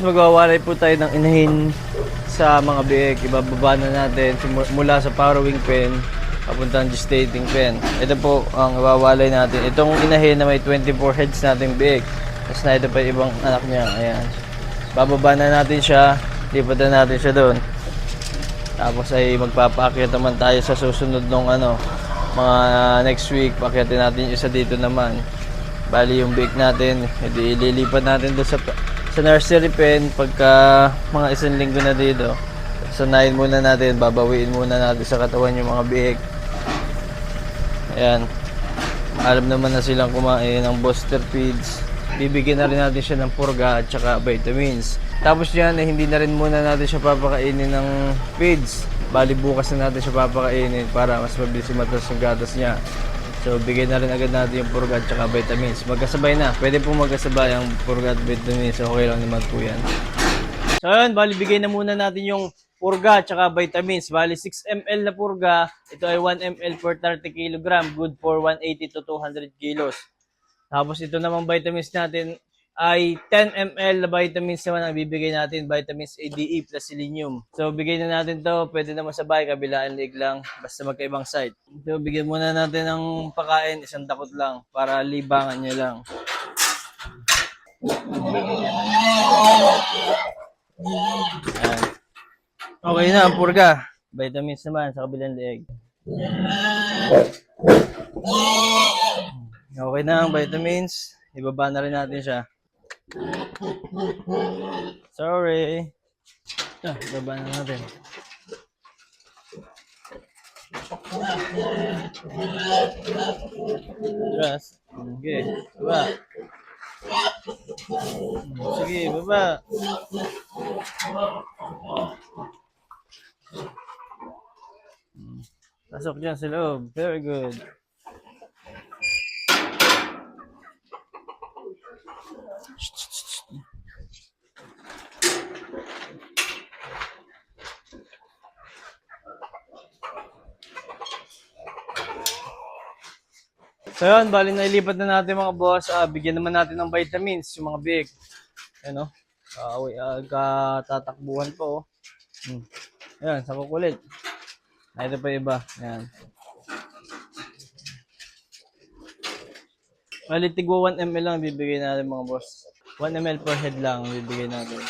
Magwawalay po tayo ng inahin sa mga biik. Ibababa na natin mula sa farrowing pen papuntang gestating pen. Ito po ang iwawalay natin. Itong inahin na may 24 heads nating biik. Tapos na ito pa yung ibang anak niya. Ayan. Bababa na natin siya. Lipat na natin siya doon. Tapos ay magpapaakyat naman tayo sa susunod nung mga next week. Paakyatin natin yung isa dito naman. Bali yung biik natin, edi ililipat natin doon sa nursery pen pagka mga isang linggo na dito. Sanayin muna natin, babawiin muna natin sa katawan yung mga biik. Ayan. Alam naman na silang kumain ng booster feeds. Bibigyan na rin natin siya ng purga at saka vitamins. Tapos yan, hindi na rin muna natin siya papakainin ng feeds. Bali bukas na natin siya papakainin para mas mabilis matas yung gatas niya. So bigyan na rin agad natin yung purga at saka vitamins. Magkasabay na. Pwede po magkasabay ang purga at vitamins. Okay lang naman po yan. So yun, bali bigay na muna natin yung purga at saka vitamins. Bali 6 ml na purga. Ito ay 1 ml per 30 kg. Good for 180 to 200 kilos. Tapos ito namang vitamins natin ay 10 ml na vitamins naman ang bibigay natin. Vitamins A, D, E plus selenium. So bigay na natin to. Pwede naman sabay, kabilaan leg lang. Basta magkaibang side. So bigyan muna natin ng pakain. Isang takot lang para libangan niya lang. Ayan. Okay na ang purga. Vitamins naman sa kabilang leg. Okay na ang vitamins. Ibaba na rin natin siya. Sorry. Ibaba na natin. Just. Okay. Baba. Sige, baba. Pasok dyan sa loob. Very good. So yun, bali na ilipat na natin mga boss. Bigyan naman natin ng vitamins, yung mga big. Ayan o. Katatakbuhan po. Ayan, sa kukulit. Ito pa iba. Ayan. Bali, tigwa 1 ml lang bibigay natin mga boss. 1 ml per head lang bibigay natin.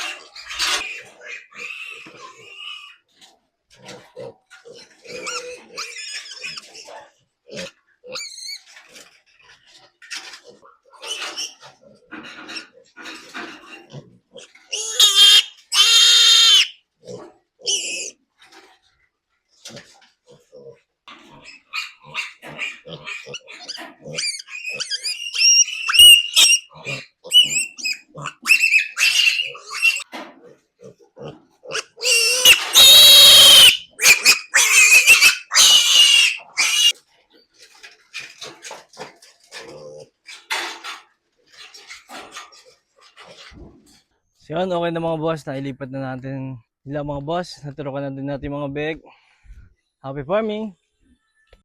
So yun, okay na mga boss. Nailipat na natin nila mga boss. Naturukan na din natin mga bag. Happy farming!